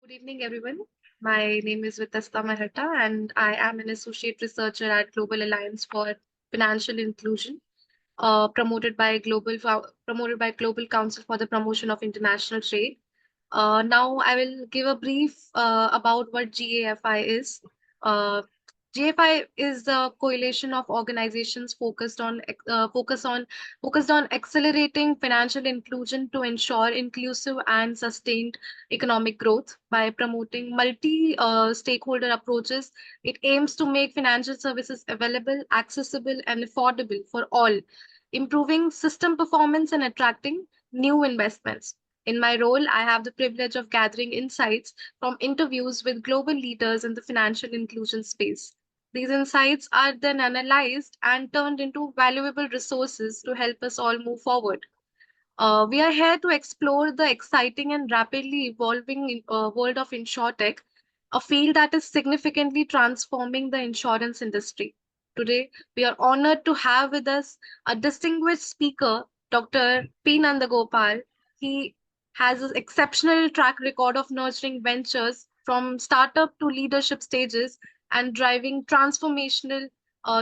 Good evening, everyone. My name is Vitasta Mahata, and I am an associate researcher at Global Alliance for Financial Inclusion, promoted by Global Council for the Promotion of International Trade. Now, I will give a brief about what GAFI is. Uh, GFI is a coalition of organizations focused on accelerating financial inclusion to ensure inclusive and sustained economic growth by promoting multi stakeholder approaches. It aims to make financial services available, accessible, and affordable for all, improving system performance and attracting new investments. In my role, I have the privilege of gathering insights from interviews with global leaders in the financial inclusion space. These insights are then analyzed and turned into valuable resources to help us all move forward. We are here to explore the exciting and rapidly evolving world of InsurTech, a field that is significantly transforming the insurance industry. Today, we are honored to have with us a distinguished speaker, Dr. P Nandagopal. He has an exceptional track record of nurturing ventures from startup to leadership stages and driving transformational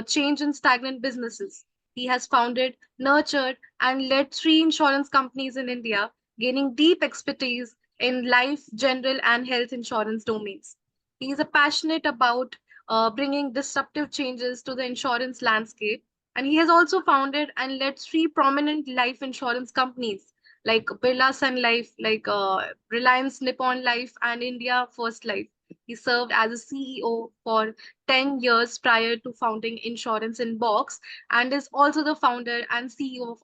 change in stagnant businesses. He has founded, nurtured, and led three insurance companies in India, gaining deep expertise in life, general, and health insurance domains. He is a passionate about bringing disruptive changes to the insurance landscape, and he has also founded and led three prominent life insurance companies like Birla Sun Life, Reliance Nippon Life, and India First Life. He served as a CEO for 10 years prior to founding Insurance in Box, and is also the founder and CEO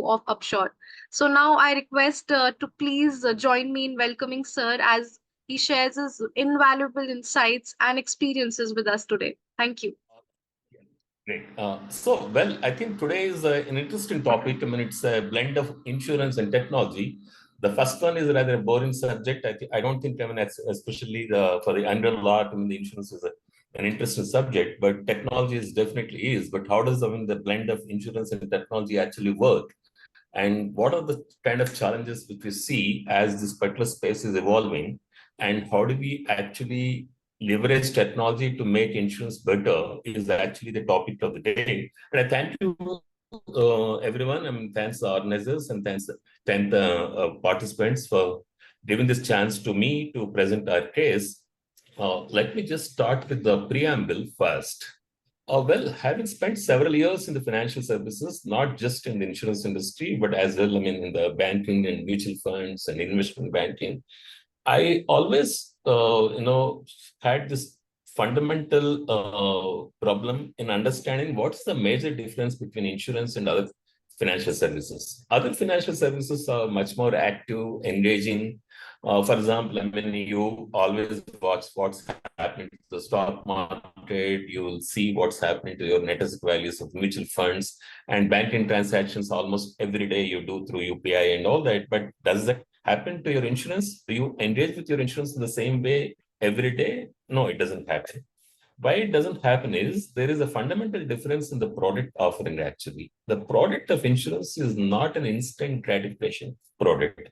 of Upshot. So now I request to please join me in welcoming Sir as he shares his invaluable insights and experiences with us today. Thank you. Great. I think today is an interesting topic. I mean, it's a blend of insurance and technology. The first one is rather a boring subject. I don't think, I mean, especially for the under lot, I mean, the insurance is an interesting subject, but technology is definitely is. But how does, I mean, the blend of insurance and technology actually work? And what are the kind of challenges which we see as this particular space is evolving? And how do we actually leverage technology to make insurance better is actually the topic of the day. And I thank you, everyone. I mean, thanks the organizers and thank the participants for giving this chance to me to present our case. Let me just start with the preamble first. Having spent several years in the financial services, not just in the insurance industry, but as well, I mean, in the banking and mutual funds and investment banking, I always, had this fundamental problem in understanding what's the major difference between insurance and other financial services. Other financial services are much more active, engaging. For example, I mean, you always watch what's happening to the stock market. You will see what's happening to your net asset values of mutual funds and banking transactions almost every day you do through UPI and all that. But does that happen to your insurance? Do you engage with your insurance in the same way every day? No, it doesn't happen. Why it doesn't happen is there is a fundamental difference in the product offering actually. The product of insurance is not an instant gratification product.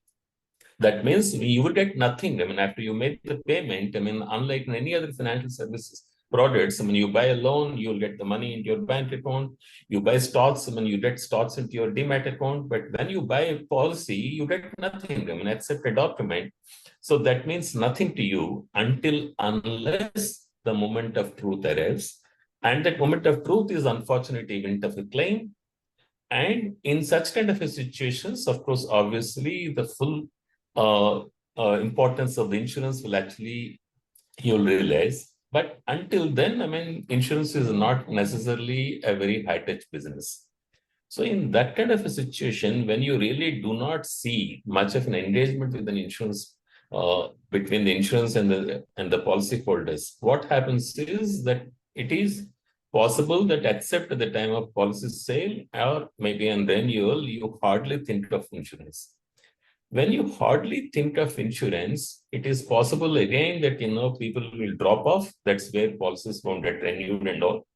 That means you will get nothing. I mean, after you make the payment, I mean, unlike any other financial services products, I mean, you buy a loan, you'll get the money into your bank account. You buy stocks, I mean, you get stocks into your demat account. But when you buy a policy, you get nothing, I mean, except a document. So that means nothing to you unless the moment of truth arrives. And that moment of truth is unfortunate event of a claim. And in such kind of a situations, of course, obviously, the full importance of the insurance will actually, you'll realize. But until then, I mean, insurance is not necessarily a very high-tech business. So in that kind of a situation, when you really do not see much of an engagement with an insurance between the insurance and the policy holders, what happens is that it is possible that except at the time of policy sale or maybe an renewal, you hardly think of insurance. When you hardly think of insurance, it is possible again that, people will drop off. That's where policies won't get renewed and all.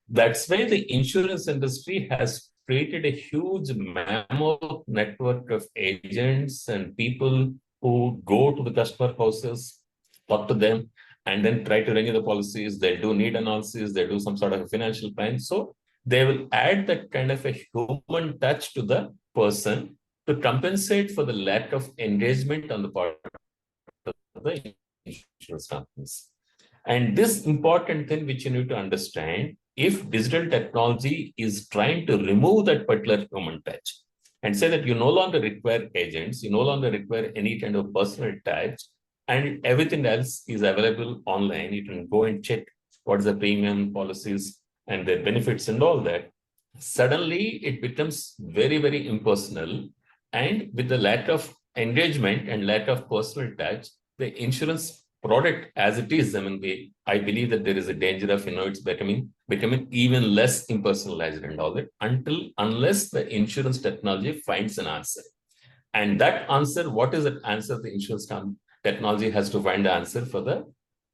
That's why the insurance industry has created a huge mammoth network of agents and people who go to the customer houses, talk to them, and then try to renew the policies. They'll do need analysis, they do some sort of a financial plan. So they will add that kind of a human touch to the person to compensate for the lack of engagement on the part of the insurance companies. And this important thing which you need to understand, if digital technology is trying to remove that particular human touch and say that you no longer require agents, you no longer require any kind of personal touch, and everything else is available online, you can go and check what is the premium policies and their benefits and all that. Suddenly it becomes very, very impersonal. And with the lack of engagement and lack of personal touch, the insurance product as it is, I believe that there is a danger of, it's becoming even less impersonalized and all that unless the insurance technology finds an answer. And that answer, what is that answer? The insurance technology has to find the answer for the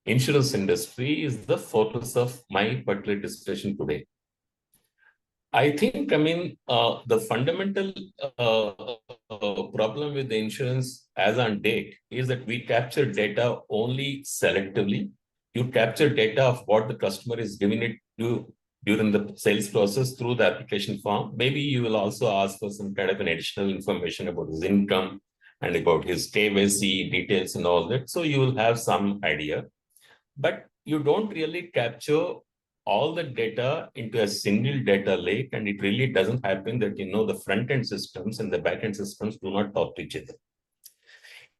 insurance industry is the focus of my particular discussion today. I think, the fundamental problem with the insurance as on date is that we capture data only selectively. You capture data of what the customer is giving it to during the sales process through the application form. Maybe you will also ask for some kind of an additional information about his income and about his KYC details and all that. So you will have some idea, but you don't really capture all the data into a single data lake, and it really doesn't happen that the front end systems and the back end systems do not talk to each other.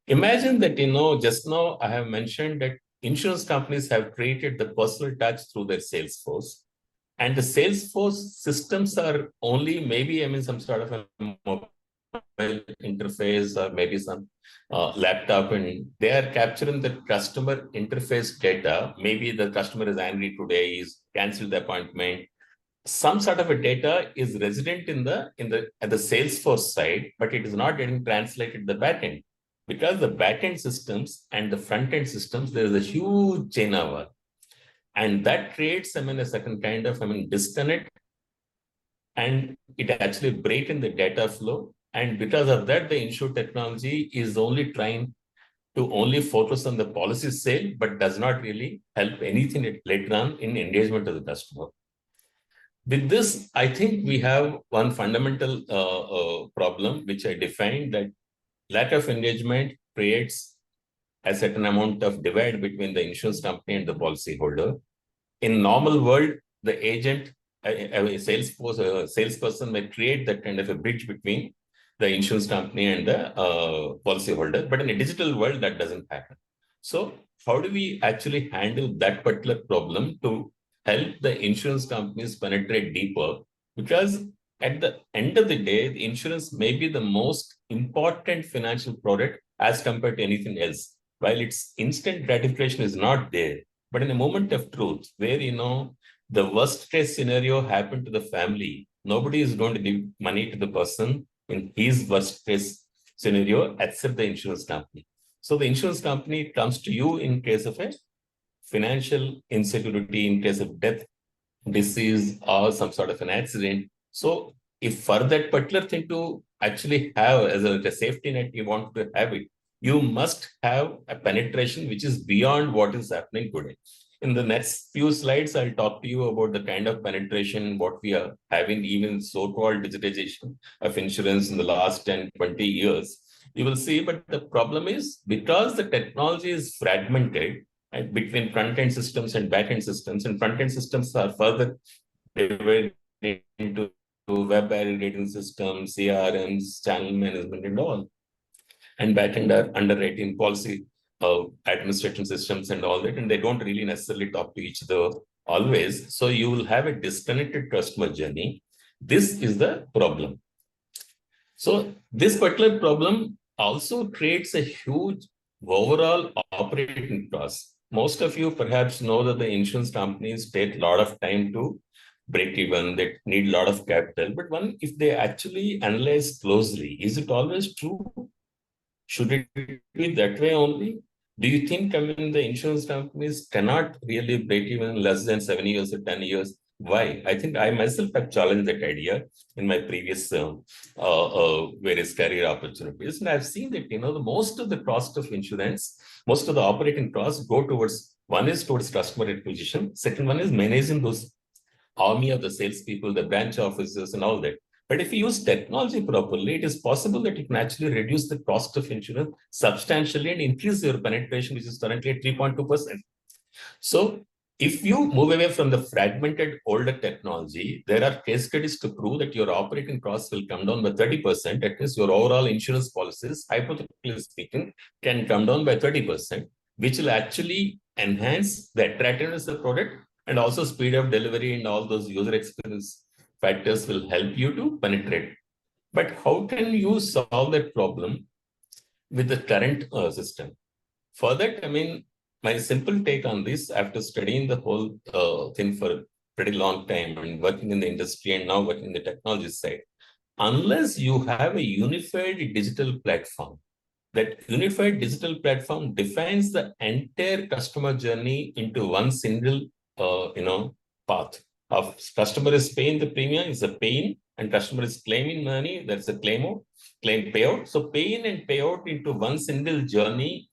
Imagine that just now I have mentioned that insurance companies have created the personal touch through their sales force, and the sales force systems are only maybe some sort of a mobile interface or maybe some laptop, and they are capturing the customer interface data. Maybe the customer is angry today, he's canceled the appointment. Some sort of a data is resident at the Salesforce side, but it is not getting translated to the backend, because the backend systems and the front end systems, there is a huge chain over, and that creates a certain kind of disconnect, and it actually breaks in the data flow. And because of that, the insure technology is only trying to only focus on the policy sale, but does not really help anything later on in engagement of the customer. With this, I think we have one fundamental problem, which I defined, that lack of engagement creates a certain amount of divide between the insurance company and the policyholder. In normal world, the agent, a salesperson may create that kind of a bridge between the insurance company and the policyholder. But in a digital world, that doesn't happen. So how do we actually handle that particular problem to help the insurance companies penetrate deeper? Because at the end of the day, the insurance may be the most important financial product as compared to anything else. While its instant gratification is not there, but in a moment of truth, where the worst case scenario happened to the family, nobody is going to give money to the person in his worst case scenario except the insurance company. So the insurance company comes to you in case of a financial insecurity, in case of death, disease, or some sort of an accident. So if for that particular thing to actually have as a safety net, you want to have it, you must have a penetration which is beyond what is happening today. In the next few slides, I'll talk to you about the kind of penetration, what we are having, even so-called digitization of insurance in the last 10, 20 years. You will see, but the problem is because the technology is fragmented between front-end systems and back-end systems, and front-end systems are further divided into web aggregating systems, CRMs, channel management, and all. And back-end are underwriting, policy administration systems and all that, and they don't really necessarily talk to each other always. So you will have a disconnected customer journey. This is the problem. So this particular problem also creates a huge overall operating cost. Most of you perhaps know that the insurance companies take a lot of time to break even, they need a lot of capital. But if they actually analyze closely, is it always true? Should it be that way only? Do you think the insurance companies cannot really break even in less than 7 years or 10 years? Why? I think I myself have challenged that idea in my previous various career opportunities. And I've seen that, the most of the cost of insurance, most of the operating costs go towards, one is towards customer acquisition. Second one is managing those army of the salespeople, the branch officers, and all that. But if you use technology properly, it is possible that you can actually reduce the cost of insurance substantially and increase your penetration, which is currently at 3.2%. So if you move away from the fragmented older technology, there are case studies to prove that your operating costs will come down by 30%. That means your overall insurance policies, hypothetically speaking, can come down by 30%, which will actually enhance the attractiveness of the product and also speed up delivery, and all those user experience factors will help you to penetrate. But how can you solve that problem with the current system? For that, my simple take on this, after studying the whole thing for a pretty long time and working in the industry and now working in the technology side, unless you have a unified digital platform, that unified digital platform defines the entire customer journey into one single, path of customer is paying the premium, is a paying, and customer is claiming money, that's a claim payout. So pay in and payout into one single journey,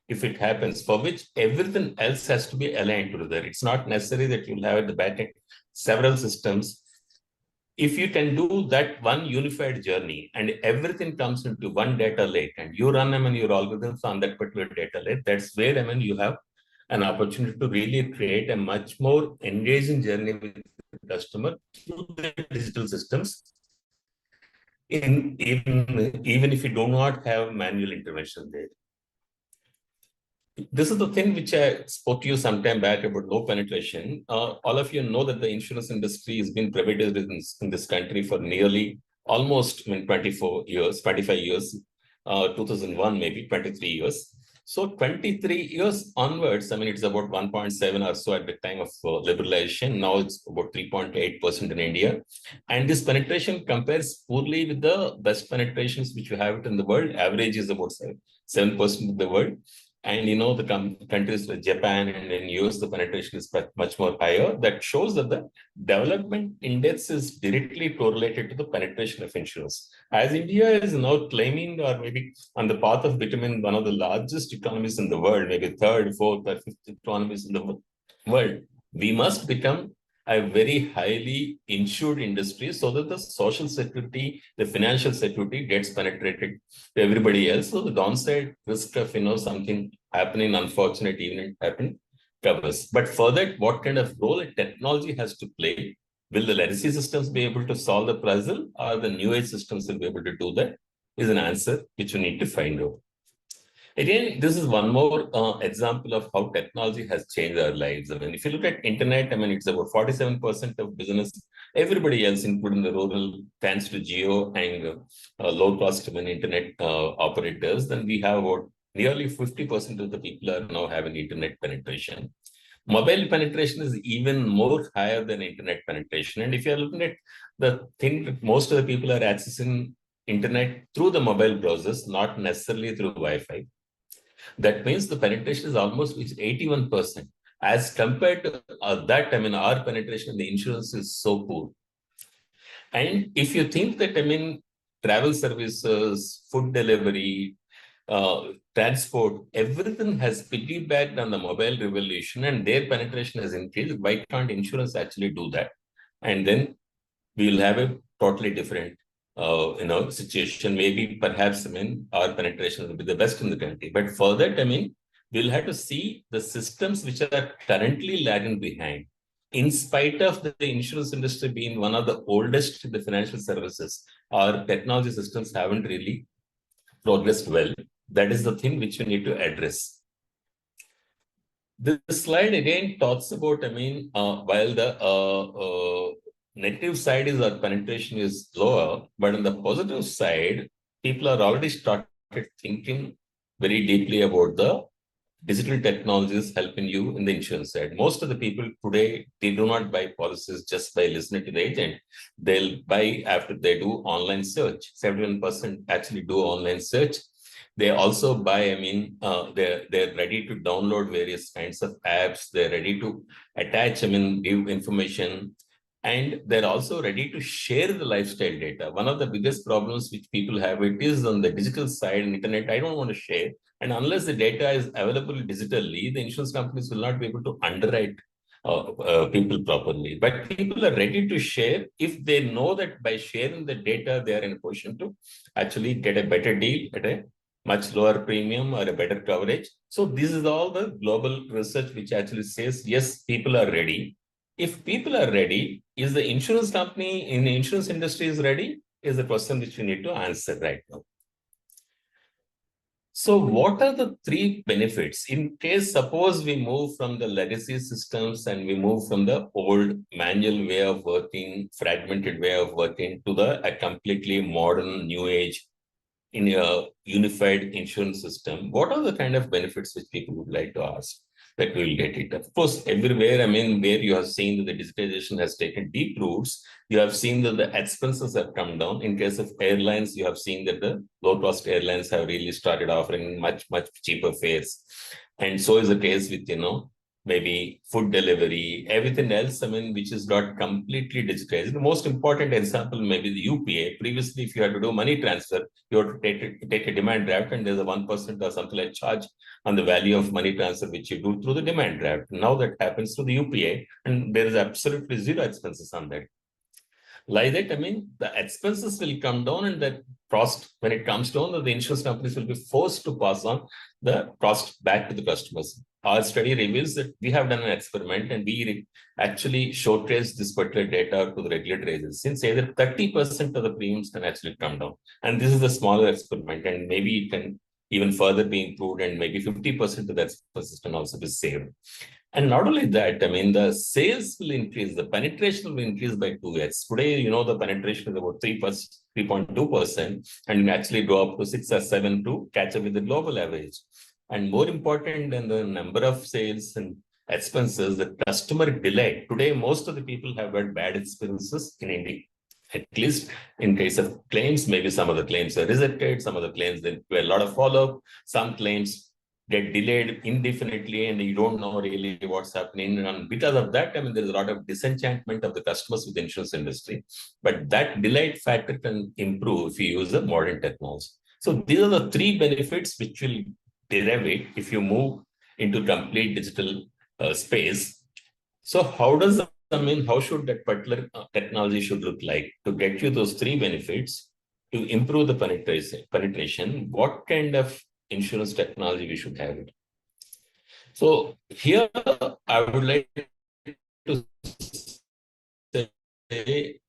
if it happens, for which everything else has to be aligned to that. It's not necessary that you'll have at the back end several systems. If you can do that one unified journey and everything comes into one data lake and you run your algorithms on that particular data lake, that's where you have an opportunity to really create a much more engaging journey with the customer through the digital systems. Even if you do not have manual intervention there. This is the thing which I spoke to you some time back about low penetration. All of you know that the insurance industry has been privatized in this country for nearly almost 24 years, 25 years, 2001, maybe 23 years. So 23 years onwards, it's about 1.7 or so at the time of liberalization. Now it's about 3.8% in India. And this penetration compares poorly with the best penetrations which we have it in the world. Average is about 7% of the world. And the countries like Japan and in US, the penetration is much more higher. That shows that the development index is directly correlated to the penetration of insurance. As India is now claiming, or maybe on the path of becoming one of the largest economies in the world, maybe third, fourth, or fifth economies in the world, we must become a very highly insured industry so that the social security, the financial security gets penetrated to everybody else. So the downside risk of, something happening, unfortunate event happen, covers. But for that, what kind of role technology has to play? Will the legacy systems be able to solve the puzzle, or the new age systems will be able to do that? Is an answer which you need to find out. Again, this is one more example of how technology has changed our lives. If you look at internet, it's about 47% of business. Everybody else, including the rural, thanks to geo and low-cost internet operators, then we have about nearly 50% of the people are now having internet penetration. Mobile penetration is even more higher than internet penetration. And if you're looking at the thing that most of the people are accessing internet through the mobile browsers, not necessarily through Wi-Fi. That means the penetration is almost 81%. As compared to that, our penetration in the insurance is so poor. And if you think that, travel services, food delivery, transport, everything has piggybacked on the mobile revolution and their penetration has increased, why can't insurance actually do that? And then we will have a totally different situation. Maybe perhaps, our penetration will be the best in the country. But for that, we'll have to see the systems which are currently lagging behind. In spite of the insurance industry being one of the oldest in the financial services, our technology systems haven't really progressed well. That is the thing which you need to address. This slide again talks about, while the negative side is our penetration is lower, but on the positive side, people are already started thinking very deeply about the digital technologies helping you in the insurance side. Most of the people today, they do not buy policies just by listening to the agent. They'll buy after they do online search. 71% actually do online search. They also buy, they're ready to download various kinds of apps. They're ready to attach, give information. And they're also ready to share the lifestyle data. One of the biggest problems which people have, it is on the digital side and internet. I don't want to share. And unless the data is available digitally, the insurance companies will not be able to underwrite people properly. But people are ready to share if they know that by sharing the data, they are in a position to actually get a better deal at a much lower premium or a better coverage. So this is all the global research which actually says, yes, people are ready. If people are ready, is the insurance company in the insurance industry is ready? Is the question which we need to answer right now. So what are the three benefits in case suppose we move from the legacy systems and we move from the old manual way of working, fragmented way of working to a completely modern new age in a unified insurance system? What are the kind of benefits which people would like to ask that we will get it? Of course, everywhere, I mean, where you have seen that the digitization has taken deep roots, you have seen that the expenses have come down. In case of airlines, you have seen that the low-cost airlines have really started offering much, much cheaper fares. And so is the case with, maybe food delivery, everything else, I mean, which is got completely digitized. The most important example may be the UPA. Previously, if you had to do money transfer, you have to take a demand draft, and there's a 1% or something like charge on the value of money transfer, which you do through the demand draft. Now that happens through the UPA, and there is absolutely zero expenses on that. Like that, I mean, the expenses will come down, and that cost, when it comes down, the insurance companies will be forced to pass on the cost back to the customers. Our study reveals that we have done an experiment and we actually showcase this particular data to the regulatory agencies. Since either 30% of the premiums can actually come down. And this is a smaller experiment, and maybe it can even further be improved, and maybe 50% of that expenses can also be saved. And not only that, I mean, the sales will increase, the penetration will increase by 2x. Today, the penetration is about 3.2%, and actually go up to 6 or 7 to catch up with the global average. And more important than the number of sales and expenses, the customer delight. Today, most of the people have got bad experiences in India. At least in case of claims, maybe some of the claims are rejected, some of the claims there were a lot of follow-up, some claims get delayed indefinitely and you don't know really what's happening. And because of that, I mean, there's a lot of disenchantment of the customers with the insurance industry. But that delight factor can improve if you use the modern technology. So these are the three benefits which will derive it if you move into complete digital space. So how should that particular technology should look like to get you those three benefits to improve the penetration? What kind of insurance technology we should have it? So here I would like to say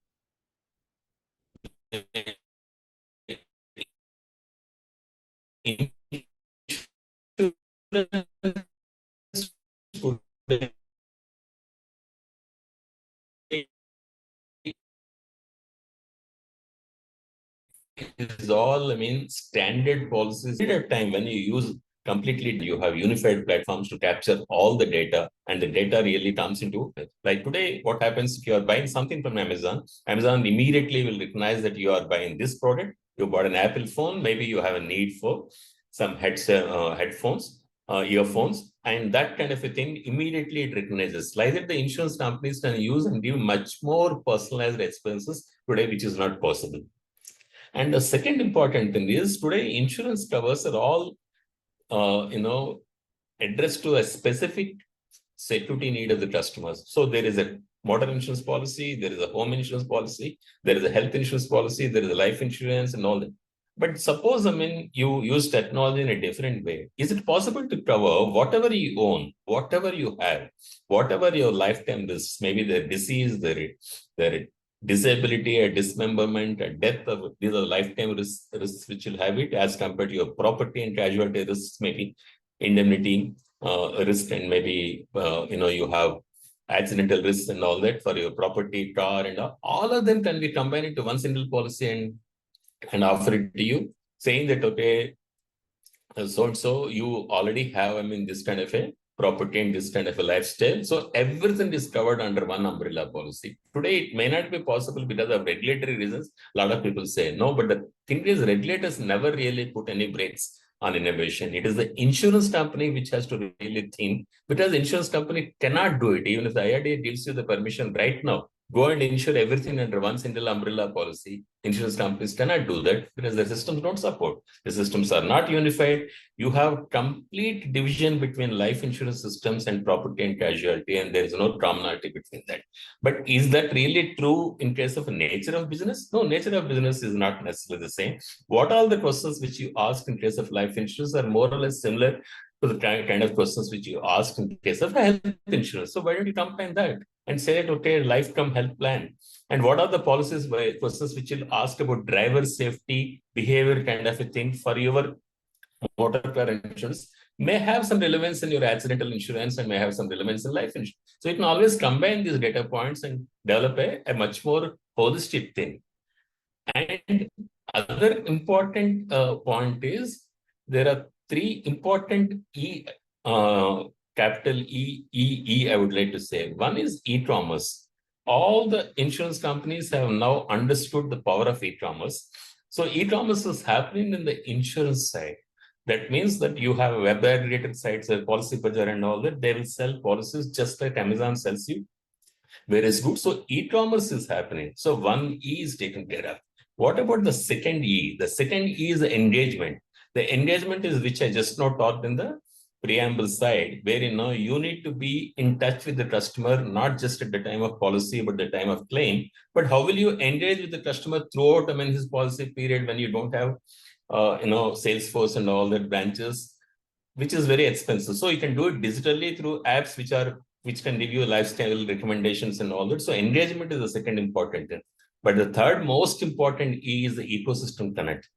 is all, I mean, standard policies. At a time when you use completely, you have unified platforms to capture all the data, and the data really comes into it. Like today, what happens if you are buying something from Amazon? Amazon immediately will recognize that you are buying this product. You bought an Apple phone, maybe you have a need for some headphones, earphones, and that kind of a thing. Immediately it recognizes. Like that, the insurance companies can use and give much more personalized expenses today, which is not possible. And the second important thing is today insurance covers are all, addressed to a specific security need of the customers. So there is a motor insurance policy, there is a home insurance policy, there is a health insurance policy, there is a life insurance and all that. But suppose, I mean, you use technology in a different way. Is it possible to cover whatever you own, whatever you have, whatever your lifetime risks, maybe the disease, the disability, a dismemberment, a death, of these are lifetime risks which will have it as compared to your property and casualty risks, maybe indemnity risk, and maybe, you have accidental risks and all that for your property, car, and all of them can be combined into one single policy and offer it to you, saying that, okay, so you already have, I mean, this kind of a property and this kind of a lifestyle. So everything is covered under one umbrella policy. Today, it may not be possible because of regulatory reasons. A lot of people say no, but the thing is, regulators never really put any brakes on innovation. It is the insurance company which has to really think, because the insurance company cannot do it. Even if the IRDA gives you the permission right now, go and insure everything under one single umbrella policy. Insurance companies cannot do that because the systems don't support. The systems are not unified. You have complete division between life insurance systems and property and casualty, and there is no commonality between that. But is that really true in case of nature of business? No, nature of business is not necessarily the same. What all the questions which you asked in case of life insurance are more or less similar to the kind of questions which you asked in case of health insurance. So why don't you combine that and say that, okay, life come health plan? And what are the policies, questions which you'll ask about driver safety, behavior kind of a thing for your motor car insurance may have some relevance in your accidental insurance and may have some relevance in life insurance. So you can always combine these data points and develop a much more holistic thing. And other important point is there are three important capital I would like to say. One is e-commerce. All the insurance companies have now understood the power of e-commerce. So e-commerce is happening in the insurance side. That means that you have web aggregated sites like Policybazaar and all that. They will sell policies just like Amazon sells you various goods. So e-commerce is happening. So one E is taken care of. What about the second E? The second E is the engagement. The engagement is which I just now talked in the preamble side, where you need to be in touch with the customer, not just at the time of policy, but the time of claim. But how will you engage with the customer throughout, his policy period when you don't have, Salesforce and all that branches, which is very expensive. So you can do it digitally through apps which can give you lifestyle recommendations and all that. So engagement is the second important thing. But the third most important E is the ecosystem connect.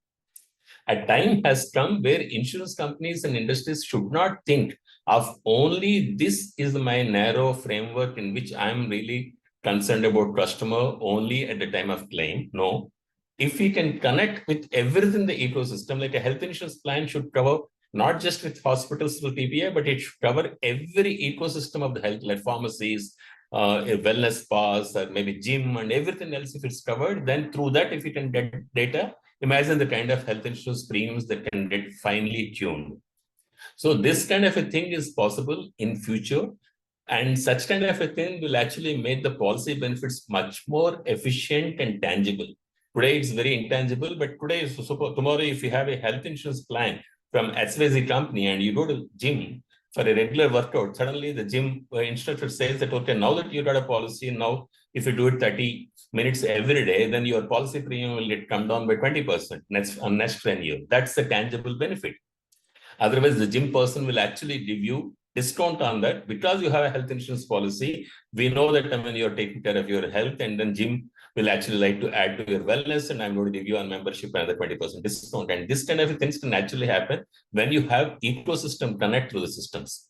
A time has come where insurance companies and industries should not think of only this is my narrow framework in which I'm really concerned about customer only at the time of claim. No. If we can connect with everything in the ecosystem, like a health insurance plan should cover not just with hospitals with PPI, but it should cover every ecosystem of the health, like pharmacies, a wellness spas, or maybe gym and everything else. If it's covered, then through that, if you can get data, imagine the kind of health insurance premiums that can get finely tuned. So this kind of a thing is possible in future. And such kind of a thing will actually make the policy benefits much more efficient and tangible. Today it's very intangible, but today, tomorrow, if you have a health insurance plan from XYZ company and you go to gym for a regular workout, suddenly the gym instructor says that, okay, now that you got a policy, now if you do it 30 minutes every day, then your policy premium will get come down by 20% next renewal. That's the tangible benefit. Otherwise, the gym person will actually give you discount on that because you have a health insurance policy. We know that you're taking care of your health, and then gym will actually like to add to your wellness, and I'm going to give you on membership another 20% discount. And this kind of things can actually happen when you have ecosystem connect to the systems.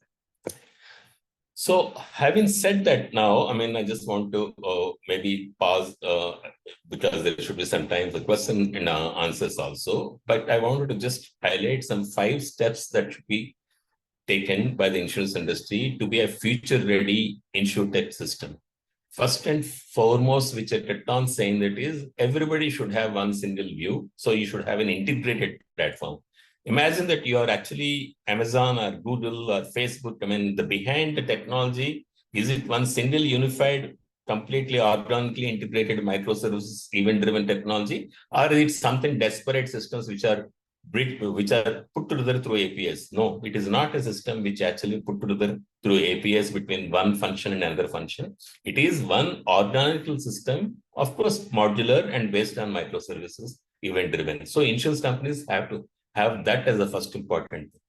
So having said that now, I just want to maybe pause because there should be some time for question and answers also. But I wanted to just highlight some 5 steps that should be taken by the insurance industry to be a future-ready InsurTech system. First and foremost, which I kept on saying that is, everybody should have one single view. So you should have an integrated platform. Imagine that you are actually Amazon or Google or Facebook. The behind the technology, is it one single unified, completely organically integrated microservices, event-driven technology, or is it something disparate systems which are put together through APIs? No, it is not a system which actually put together through APIs between one function and another function. It is one organical system, of course, modular and based on microservices, event-driven. So insurance companies have to have that as the first important thing.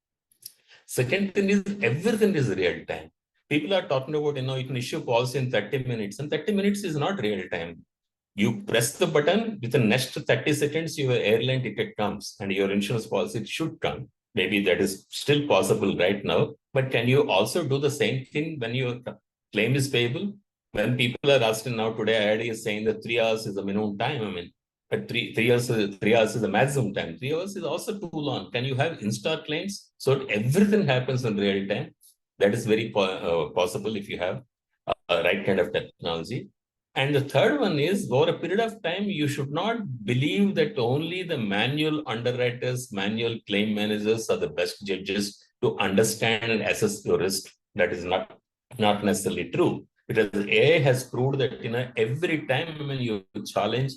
Second thing is everything is real time. People are talking about, you can issue policy in 30 minutes, and 30 minutes is not real time. You press the button, within the next 30 seconds, your airline ticket comes and your insurance policy should come. Maybe that is still possible right now, but can you also do the same thing when your claim is payable? When people are asking now today, IRD is saying that 3 hours is the minimum time. But 3 hours is the maximum time. 3 hours is also too long. Can you have instant claims? So everything happens in real time. That is very possible if you have a right kind of technology. And the third one is, over a period of time, you should not believe that only the manual underwriters, manual claim managers are the best judges to understand and assess your risk. That is not necessarily true. because AI has proved that every time when you challenge,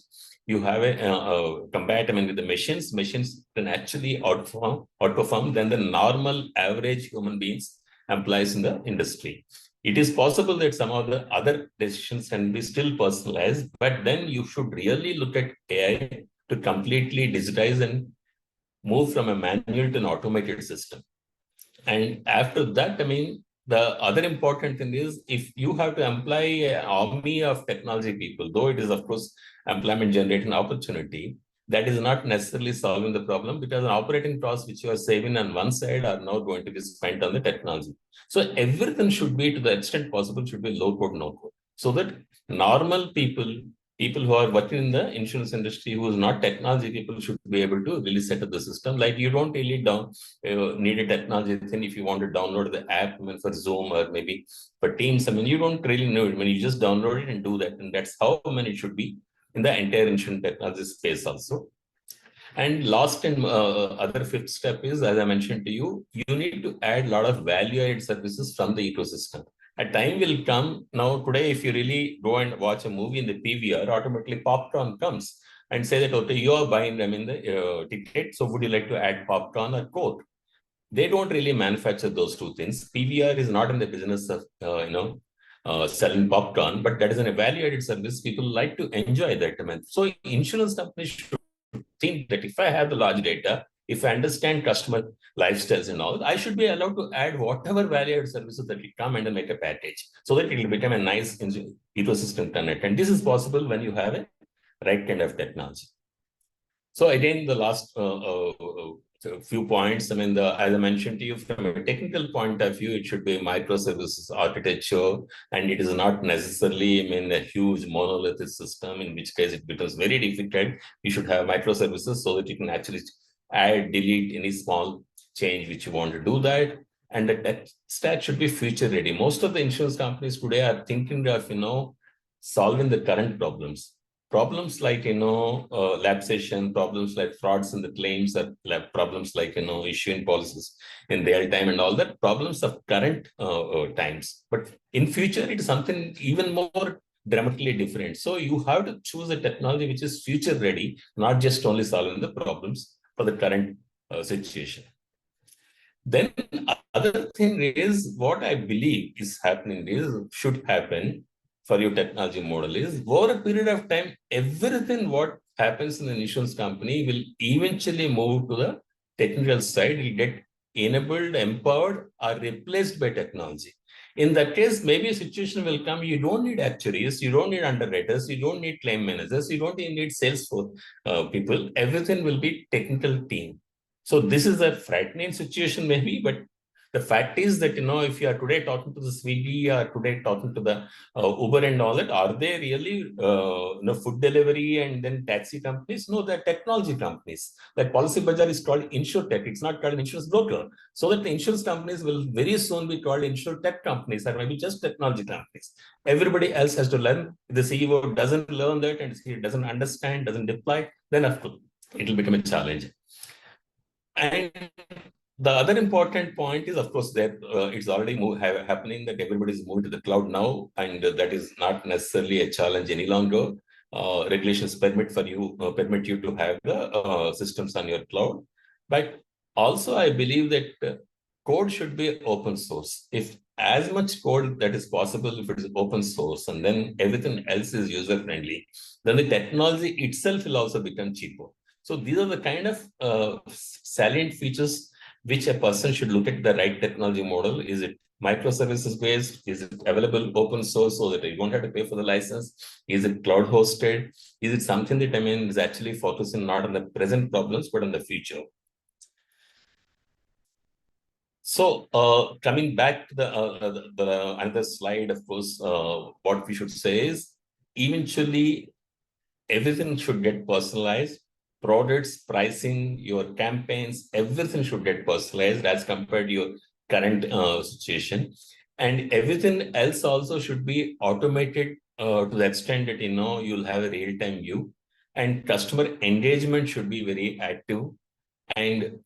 you have a combat with the machines can actually outperform than the normal average human beings employs in the industry. It is possible that some of the other decisions can be still personalized, but then you should really look at AI to completely digitize and move from a manual to an automated system. And after that, the other important thing is if you have to employ an army of technology people, though it is, of course, employment generating opportunity, that is not necessarily solving the problem because an operating cost which you are saving on one side are now going to be spent on the technology. So everything should be, to the extent possible, should be low code, no code. So that normal people who are working in the insurance industry, who is not technology people, should be able to really set up the system. Like you don't really need a technology thing if you want to download the app for Zoom or maybe for Teams. You don't really know it when you just download it and do that. And that's how it should be in the entire insurance technology space also. And last and other fifth step is, as I mentioned to you, you need to add a lot of value-added services from the ecosystem. A time will come now. Today, if you really go and watch a movie in the PVR, automatically popcorn comes and say that, okay, you are buying them in the ticket. So would you like to add popcorn or Coke? They don't really manufacture those two things. PVR is not in the business of selling popcorn, but that is a value-added service. People like to enjoy that. So insurance companies should think that if I have the large data, if I understand customer lifestyles and all, I should be allowed to add whatever value-added services that will come and make a package so that it will become a nice ecosystem connect. And this is possible when you have a right kind of technology. So again, the last few points. As I mentioned to you, from a technical point of view, it should be microservices architecture, and it is not necessarily, a huge monolithic system, in which case it becomes very difficult. You should have microservices so that you can actually add, delete any small change which you want to do that. And the tech stack should be future ready. Most of the insurance companies today are thinking of, solving the current problems. Problems like lapsation, problems like frauds in the claims, or problems like issuing policies in real time and all that, problems of current times. But in future, it is something even more dramatically different. So you have to choose a technology which is future ready, not just only solving the problems for the current situation. Then other thing is, what I believe is happening is, should happen for your technology model is, over a period of time, everything what happens in the insurance company will eventually move to the technical side, will get enabled, empowered, or replaced by technology. In that case, maybe a situation will come, you don't need actuaries, you don't need underwriters, you don't need claim managers, you don't even need sales force people. Everything will be technical team. So this is a frightening situation maybe, but the fact is that, if you are today talking to the Swiggy or today talking to the Uber and all that, are they really food delivery and then taxi companies? No, they're technology companies. That Policy Bazaar is called InsurTech. It's not called an insurance broker. So that the insurance companies will very soon be called InsurTech companies, or maybe just technology companies. Everybody else has to learn. If the CEO doesn't learn that and he doesn't understand, doesn't deploy, then of course it will become a challenge. And the other important point is, of course, that it's already happening, that everybody is moving to the cloud now, and that is not necessarily a challenge any longer. Regulations permit you to have the systems on your cloud, but also I believe that code should be open source. If as much code that is possible, if it is open source, and then everything else is user friendly, then the technology itself will also become cheaper. So these are the kind of salient features which a person should look at the right technology model. Is it microservices based? Is it available open source so that you don't have to pay for the license? Is it cloud hosted? Is it something that is actually focusing not on the present problems, but on the future? So coming back to the another slide, of course, what we should say is, eventually everything should get personalized. Products, pricing, your campaigns, everything should get personalized as compared to your current situation. And everything else also should be automated to the extent that, you'll have a real-time view. And customer engagement should be very active. And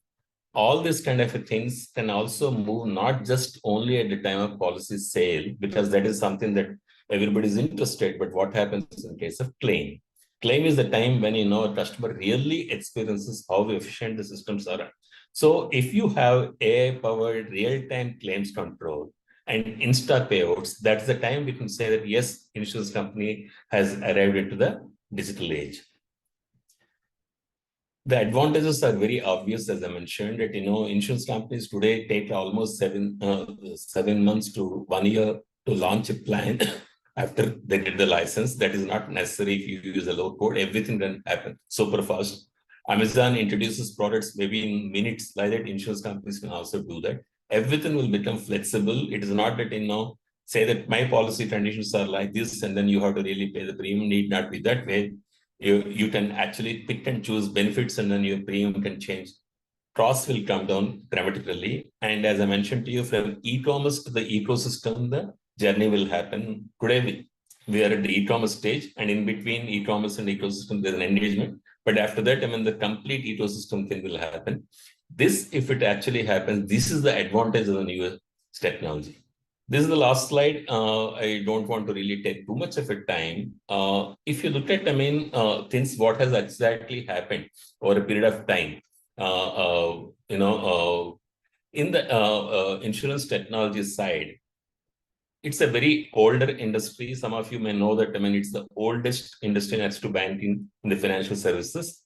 all these kind of things can also move not just only at the time of policy sale, because that is something that everybody's interested, but what happens in case of claim? Claim is the time when a customer really experiences how efficient the systems are. So if you have AI-powered real-time claims control and insta payouts, that's the time we can say that yes, insurance company has arrived into the digital age. The advantages are very obvious, as I mentioned, that insurance companies today take almost 7 months to 1 year to launch a plan after they get the license. That is not necessary if you use a low code. Everything can happen super fast. Amazon introduces products maybe in minutes, like that. Insurance companies can also do that. Everything will become flexible. It is not that say that my policy conditions are like this, and then you have to really pay the premium. Need not be that way. You can actually pick and choose benefits, and then your premium can change. Costs will come down dramatically. And as I mentioned to you, from e-commerce to the ecosystem, the journey will happen. Today, we are at the e-commerce stage, and in between e-commerce and ecosystem, there's an engagement. But after that, the complete ecosystem thing will happen. This, if it actually happens, this is the advantage of the newest technology. This is the last slide. I don't want to really take too much of a time. If you look at, things, what has exactly happened over a period of time, in the insurance technology side, it's a very older industry. Some of you may know that, it's the oldest industry next to banking in the financial services.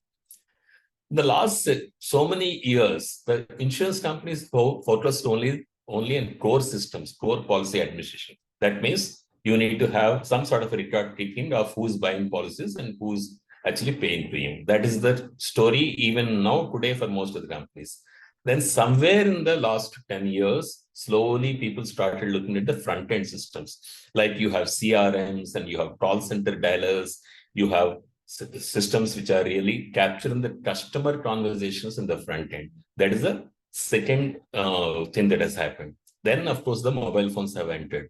The last so many years, the insurance companies focused only in core systems, core policy administration. That means you need to have some sort of a record keeping of who's buying policies and who's actually paying premium. That is the story even now today for most of the companies. Then somewhere in the last 10 years, slowly people started looking at the front end systems. Like you have CRMs and you have call center dialers, you have systems which are really capturing the customer conversations in the front end. That is the second thing that has happened. Then, of course, the mobile phones have entered.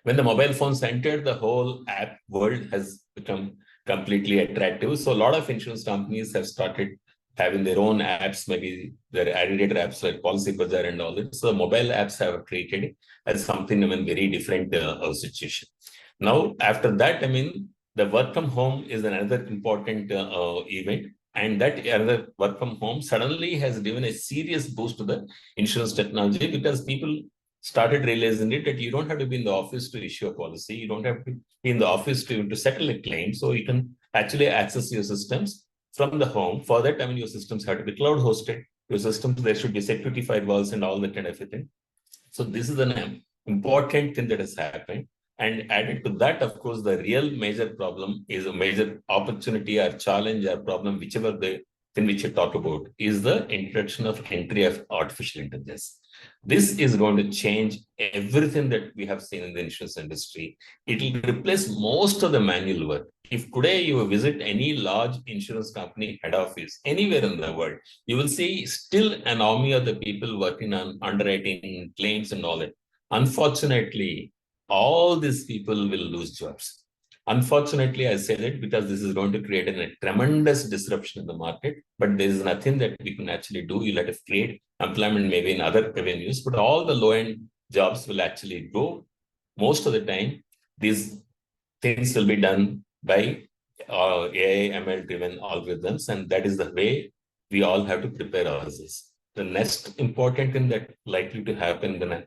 When the mobile phones entered, the whole app world has become completely attractive. So a lot of insurance companies have started having their own apps, maybe their aggregator apps like Policy Bazaar and all that. So mobile apps have created as something very different situation. Now, after that, the work from home is another important event. And that other work from home suddenly has given a serious boost to the insurance technology, because people started realizing that you don't have to be in the office to issue a policy. You don't have to be in the office to settle a claim. So you can actually access your systems from the home. For that, your systems have to be cloud hosted. Your systems, there should be security firewalls and all that kind of thing. So this is an important thing that has happened. And added to that, of course, the real major problem is a major opportunity or challenge or problem, whichever the thing which you talk about, is the introduction of entry of artificial intelligence. This is going to change everything that we have seen in the insurance industry. It will replace most of the manual work. If today you visit any large insurance company head office anywhere in the world, you will see still an army of the people working on underwriting, claims, and all that. Unfortunately, all these people will lose jobs. Unfortunately, I say that because this is going to create a tremendous disruption in the market, but there is nothing that we can actually do. You'll have to create employment maybe in other avenues, but all the low-end jobs will actually go. Most of the time, these things will be done by AI, ML-driven algorithms, and that is the way we all have to prepare ourselves. The next important thing that likely to happen in the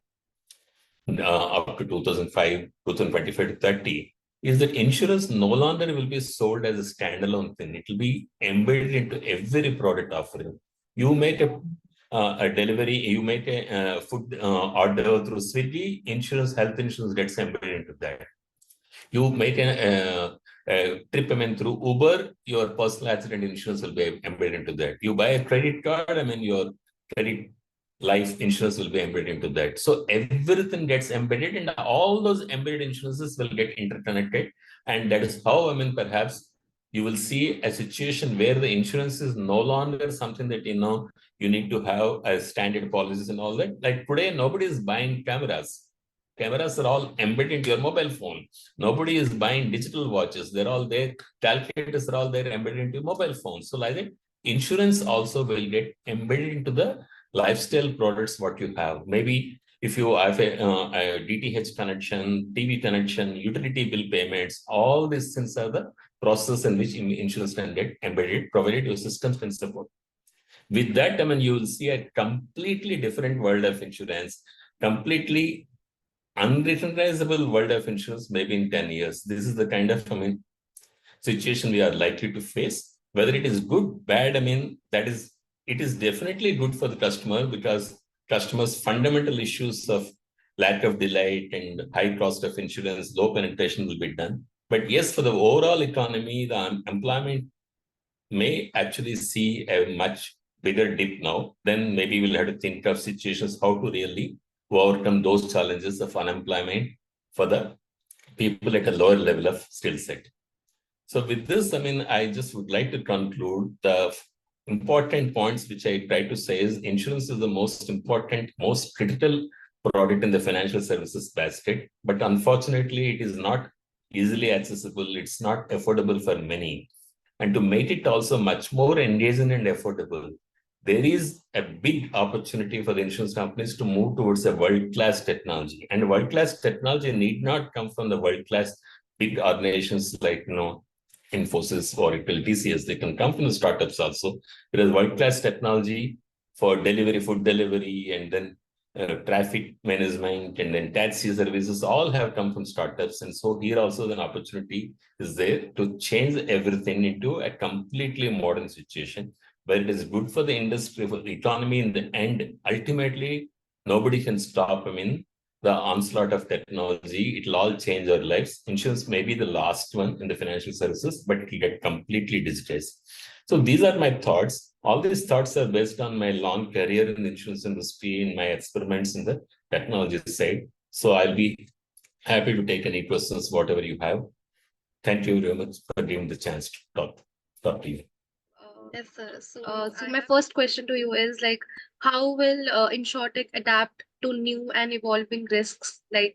up to 2025 to 30, is that insurance no longer will be sold as a standalone thing. It will be embedded into every product offering. You make a delivery, you make a food order through Swiggy, health insurance gets embedded into that. You make a trip through Uber, your personal accident insurance will be embedded into that. You buy a credit card, your credit life insurance will be embedded into that. So everything gets embedded, and all those embedded insurances will get interconnected. And that is how, perhaps you will see a situation where the insurance is no longer something that, you need to have as standard policies and all that. Like today, nobody is buying cameras. Cameras are all embedded into your mobile phone. Nobody is buying digital watches. They're all there. Calculators are all there embedded into mobile phones. So like that, insurance also will get embedded into the lifestyle products what you have. Maybe If you have a DTH connection, TV connection, utility bill payments, all these things are the process in which insurance can get embedded, provided your systems can support. With that, I mean, you will see a completely different world of insurance, completely unrecognizable world of insurance, maybe in 10 years. This is the kind of, I mean, situation we are likely to face. Whether it is good, bad, I mean, it is definitely good for the customer, because customers' fundamental issues of lack of delight and high cost of insurance, low penetration will be done. But yes, for the overall economy, the employment may actually see a much bigger dip now. Then maybe we'll have to think of situations how to really overcome those challenges of unemployment for the people at a lower level of skill set. So with this, I mean, I just would like to conclude the important points which I try to say is insurance is the most important, most critical product in the financial services basket. But unfortunately, it is not easily accessible. It's not affordable for many. And to make it also much more engaging and affordable, there is a big opportunity for the insurance companies to move towards a world-class technology. And world-class technology need not come from the world-class big organizations like, Infosys, Oracle, TCS. They can come from the startups also. There is world-class technology for delivery, food delivery, and then traffic management, and then taxi services, all have come from startups. And so here also an opportunity is there to change everything into a completely modern situation where it is good for the industry, for the economy in the end. Ultimately, nobody can stop, I mean, the onslaught of technology. It'll all change our lives. Insurance may be the last one in the financial services, but it'll get completely digitized. So these are my thoughts. All these thoughts are based on my long career in the insurance industry, in my experiments in the technology side. So I'll be happy to take any questions, whatever you have. Thank you very much for giving the chance to talk to you. Yes, sir. So my first question to you is like, how will InsurTech adapt to new and evolving risks like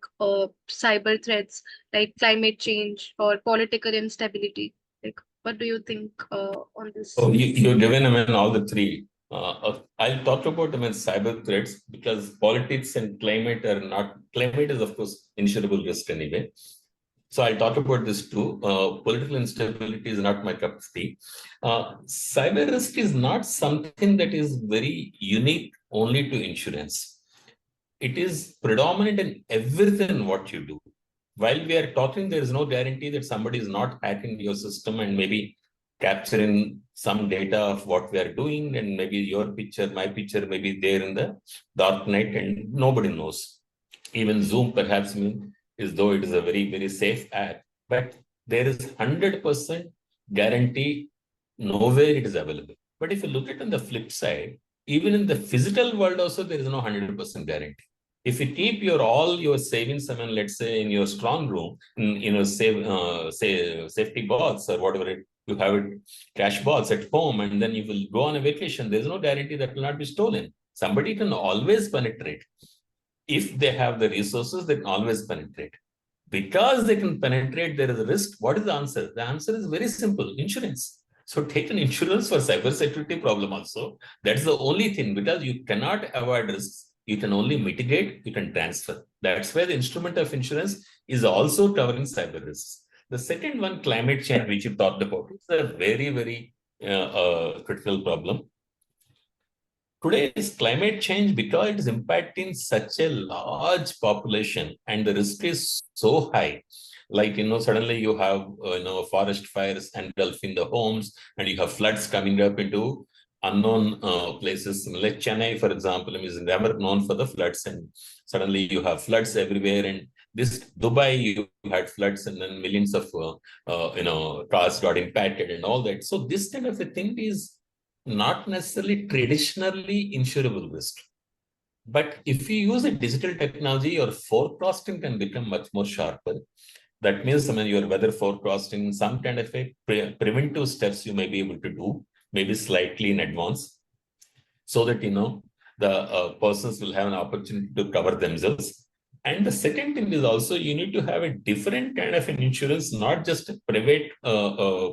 cyber threats, like climate change or political instability? Like, what do you think on this? Oh, you're given, I mean, all the three. I'll talk about, I mean, cyber threats, because politics and climate are not, climate is, of course, insurable risk anyway. So I'll talk about this too. Political instability is not my cup of tea. Cyber risk is not something that is very unique only to insurance. It is predominant in everything what you do. While we are talking, there is no guarantee that somebody is not hacking your system and maybe capturing some data of what we are doing, and maybe your picture, my picture may be there in the dark night and nobody knows. Even Zoom perhaps is though it is a very, very safe app, but there is 100% guarantee nowhere it is available. But if you look at on the flip side, even in the physical world also, there is no 100% guarantee. If you keep all your savings, I mean, let's say in your strong room, say safety box or whatever you have it, cash box at home, and then you will go on a vacation, there's no guarantee that will not be stolen. Somebody can always penetrate. If they have the resources, they can always penetrate. Because they can penetrate, there is a risk. What is the answer? The answer is very simple: insurance. So take an insurance for cybersecurity problem also. That's the only thing, because you cannot avoid risks. You can only mitigate, you can transfer. That's why the instrument of insurance is also covering cyber risks. The second one, climate change, which you talked about, is a very, very critical problem. Today is climate change, because it is impacting such a large population and the risk is so high. Like, suddenly you have, forest fires engulfing the homes, and you have floods coming up into unknown places. Like Chennai, for example, is never known for the floods, and suddenly you have floods everywhere. And this Dubai, you had floods, and then millions of, cars got impacted and all that. So this kind of a thing is not necessarily traditionally insurable risk. But if you use a digital technology, your forecasting can become much more sharper. That means, I mean, your weather forecasting, some kind of a preventive steps you may be able to do, maybe slightly in advance, so that, the persons will have an opportunity to cover themselves. And the second thing is also, you need to have a different kind of an insurance, not just a private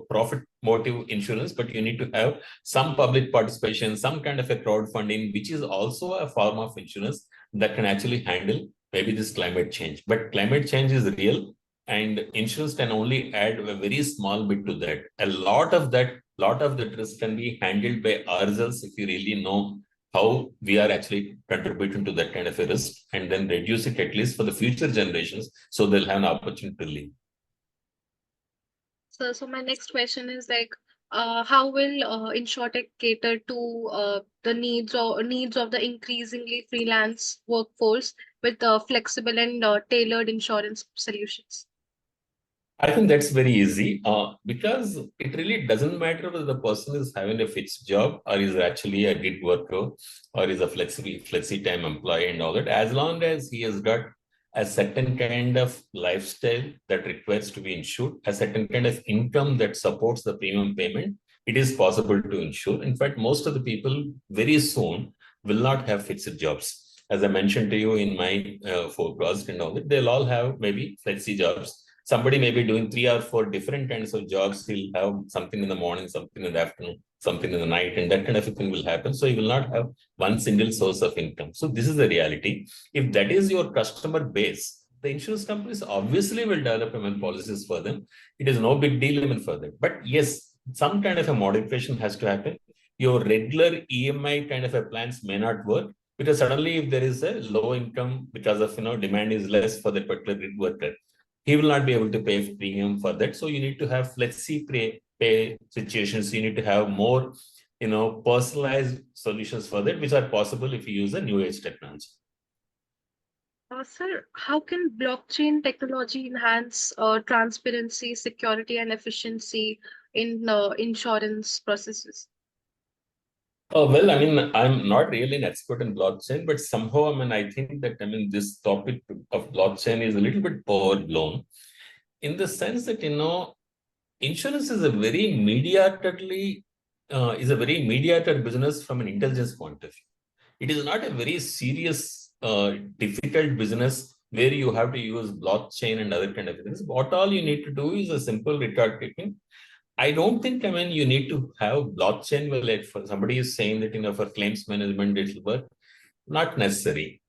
profit motive insurance, but you need to have some public participation, some kind of a crowdfunding, which is also a form of insurance. that can actually handle maybe this climate change. But climate change is real, and insurance can only add a very small bit to that. A lot of that risk can be handled by ourselves if you really know how we are actually contributing to that kind of a risk, and then reduce it at least for the future generations so they'll have an opportunity to live. So my next question is like, how will InsurTech cater to the needs of the increasingly freelance workforce with flexible and tailored insurance solutions? I think that's very easy because it really doesn't matter whether the person is having a fixed job or is actually a gig worker or is a flexi time employee and all that. As long as he has got a certain kind of lifestyle that requires to be insured, a certain kind of income that supports the premium payment, it is possible to insure. In fact, most of the people very soon will not have fixed jobs. As I mentioned to you in my forecast and all that, they'll all have maybe flexi jobs. Somebody may be doing 3 or 4 different kinds of jobs. He'll have something in the morning, something in the afternoon, something in the night, and that kind of a thing will happen. So he will not have one single source of income. So this is the reality. If that is your customer base, the insurance companies obviously will develop policies for them. It is no big deal even for them. But yes, some kind of a modification has to happen. Your regular EMI kind of a plans may not work, because suddenly if there is a low income because of demand is less for that particular gig worker, he will not be able to pay premium for that. So you need to have flexi pay situations. You need to have more, personalized solutions for that, which are possible if you use a new age technology. Sir, how can blockchain technology enhance transparency, security, and efficiency in insurance processes? Well, I mean, I'm not really an expert in blockchain, but somehow, I think that, this topic of blockchain is a little bit overblown in the sense that, insurance is a very mediated business from an intelligence point of view. It is not a very serious, difficult business where you have to use blockchain and other kind of things. What all you need to do is a simple record keeping. I don't think, you need to have blockchain. Well, if somebody is saying that, for claims management, it will work. Not necessary.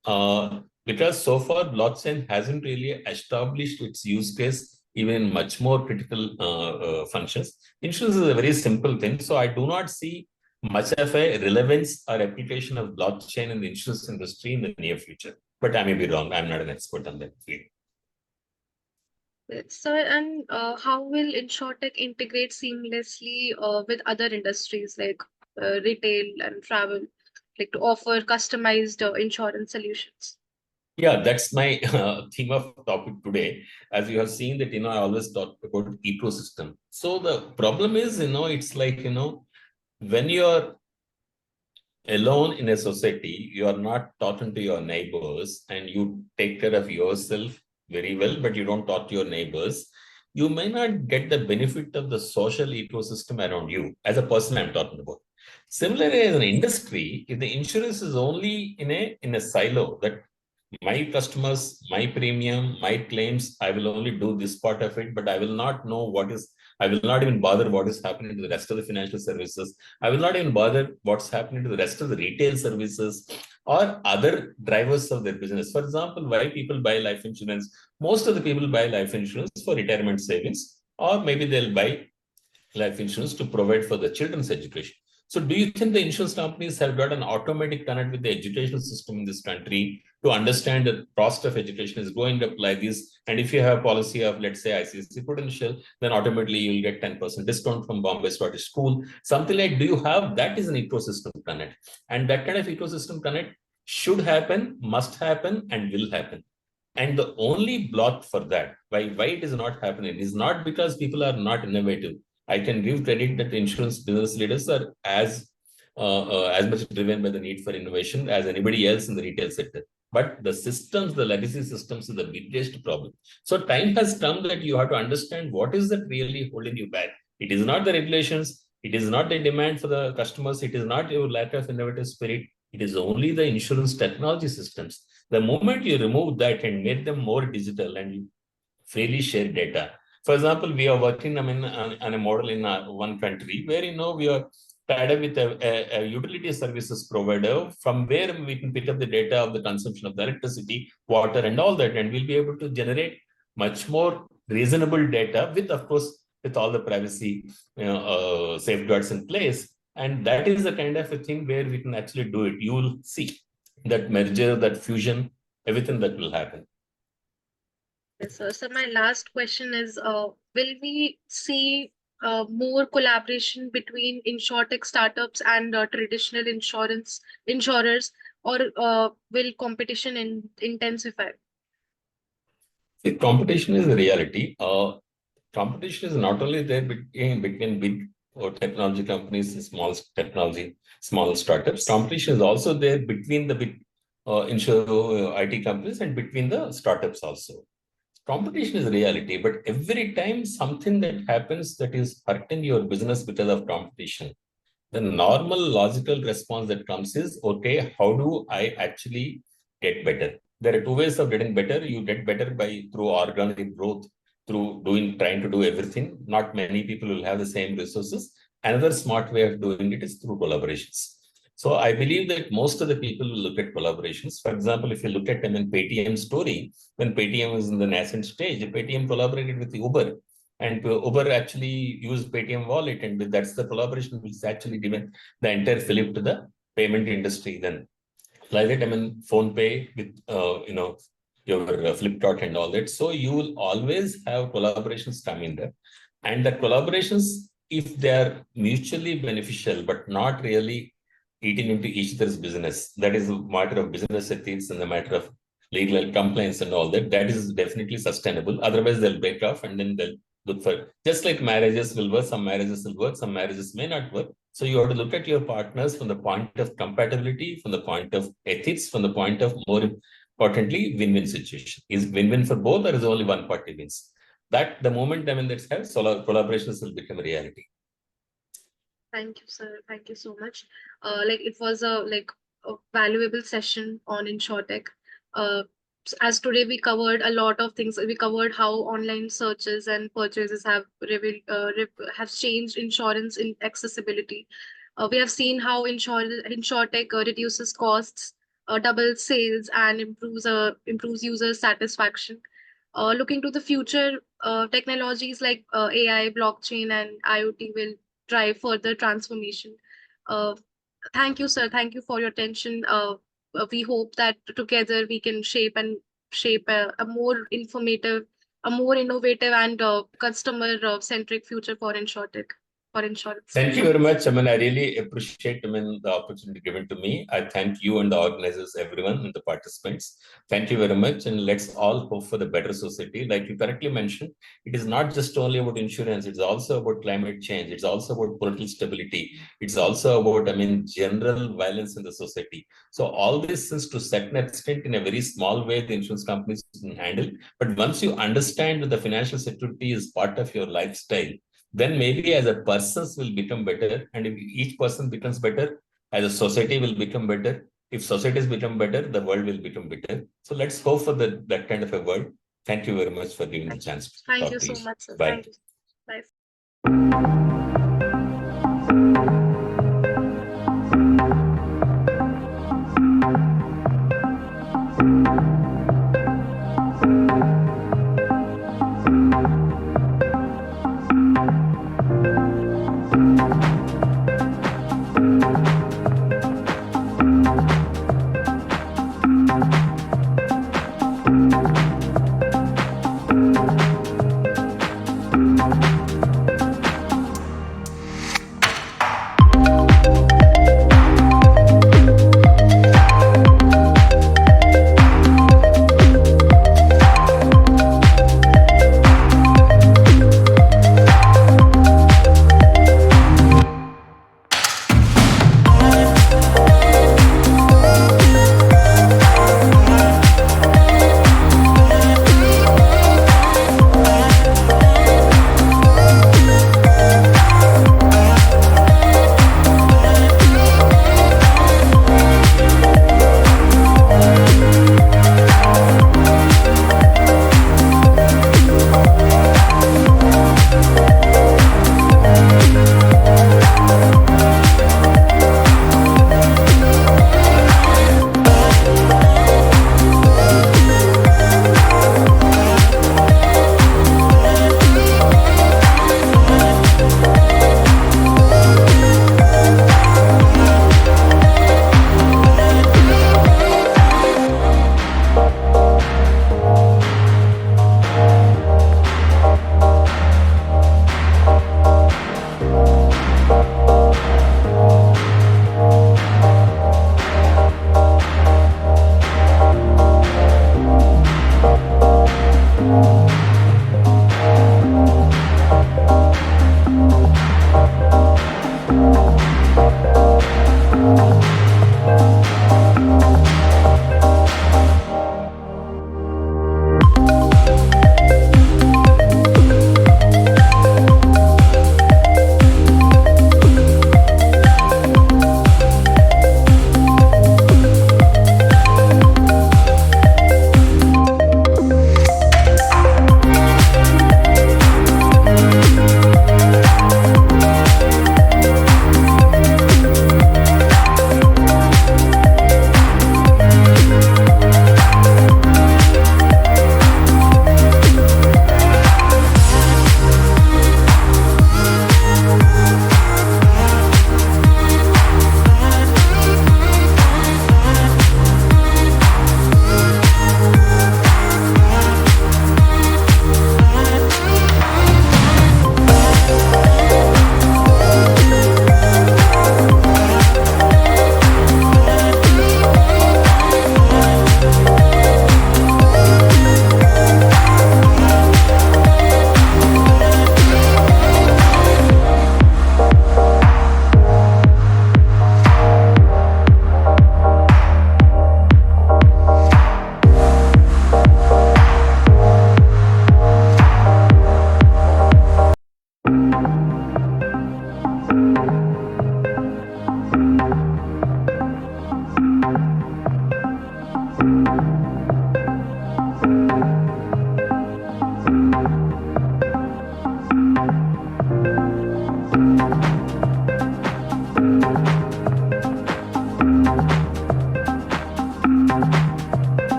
Because so far, blockchain hasn't really established its use case, even in much more critical functions. Insurance is a very simple thing. So I do not see much of a relevance or application of blockchain in the insurance industry in the near future. But I may be wrong. I'm not an expert on that field. So, and how will InsurTech integrate seamlessly with other industries like retail and travel, like to offer customized insurance solutions? Yeah, that's my theme of topic today. As you have seen that, I always talk about ecosystem. So the problem is, it's like, when you're alone in a society, you are not talking to your neighbors and you take care of yourself very well, but you don't talk to your neighbors. You may not get the benefit of the social ecosystem around you as a person I'm talking about. Similarly, as an industry, if the insurance is only in a silo that my customers, my premium, my claims, I will only do this part of it, but I will not know I will not even bother what is happening to the rest of the financial services. I will not even bother what's happening to the rest of the retail services or other drivers of their business. For example, why people buy life insurance? Most of the people buy life insurance for retirement savings, or maybe they'll buy life insurance to provide for the children's education. So do you think the insurance companies have got an automatic connect with the educational system in this country to understand that cost of education is going up like this? And if you have a policy of, let's say, ICICI Prudential, then automatically you'll get 10% discount from Bombay Scottish School. Something like, do you have, that is an ecosystem connect. And that kind of ecosystem connect should happen, must happen, and will happen. And the only block for that, why it is not happening, is not because people are not innovative. I can give credit that insurance business leaders are as much driven by the need for innovation as anybody else in the retail sector. But the systems, the legacy systems, is the biggest problem. So time has come that you have to understand what is that really holding you back. It is not the regulations. It is not the demand for the customers. It is not your lack of innovative spirit. It is only the insurance technology systems. The moment you remove that and make them more digital and you freely share data. For example, we are working on a model in one country where, we are tied up with a utility services provider from where we can pick up the data of the consumption of the electricity, water, and all that, and we'll be able to generate much more reasonable data with, of course, with all the privacy safeguards in place. And that is the kind of a thing where we can actually do it. You will see that merger, that fusion, everything that will happen. Yes, sir. So my last question is, will we see more collaboration between InsurTech startups and traditional insurers, or will competition intensify? The competition is a reality. Competition is not only there between big or technology companies, small startups. Competition is also there between the big IT companies and between the startups also. Competition is a reality, but every time something that happens that is hurting your business because of competition, the normal logical response that comes is, okay, how do I actually get better? There are two ways of getting better. You get better by through organic growth, through trying to do everything. Not many people will have the same resources. Another smart way of doing it is through collaborations. So I believe that most of the people will look at collaborations. For example, if you look at Paytm story, when Paytm was in the nascent stage, Paytm collaborated with Uber, and Uber actually used Paytm wallet, and that's the collaboration which is actually given the entire fillip to the payment industry. Then, like that, Phone Pay with your Flipkart and all that. So you will always have collaborations coming there, and the collaborations, if they are mutually beneficial but not really eating into each other's business, that is a matter of business ethics and the matter of legal compliance and all that. That is definitely sustainable. Otherwise, they'll break off and then they'll look for, just like marriages will work, some marriages will work, some marriages may not work. So you have to look at your partners from the point of compatibility, from the point of ethics, from the point of, more importantly, win-win situation. Is win-win for both, or is only one party wins? That the moment that's have collaborations will become a reality. Thank you, sir. Thank you so much. It was a valuable session on InsurTech. Uh, as today we covered a lot of things. We covered how online searches and purchases have changed insurance in accessibility. We have seen how InsurTech reduces costs, doubles sales, and improves user satisfaction. Looking to the future, technologies like AI, blockchain, and IoT will drive further transformation. Uh, Thank you, sir. Thank you for your attention. We hope that together we can shape a more informative, a more innovative, and customer-centric future for InsurTech, for insurance. Thank you very much. I really appreciate the opportunity given to me. I thank you and the organizers, everyone, and the participants. Thank you very much. And let's all hope for the better society. Like you correctly mentioned, it is not just only about insurance, it's also about climate change. It's also about political stability. It's also about, general violence in the society. So all these things, to certain extent, in a very small way, the insurance companies can handle. But once you understand that the financial security is part of your lifestyle, then maybe as a persons will become better. And if each person becomes better, as a society will become better. If societies become better, the world will become better. So let's hope for that kind of a world. Thank you very much for giving the chance to Thank talk you to so you. much, sir. Bye. Thank you. Bye.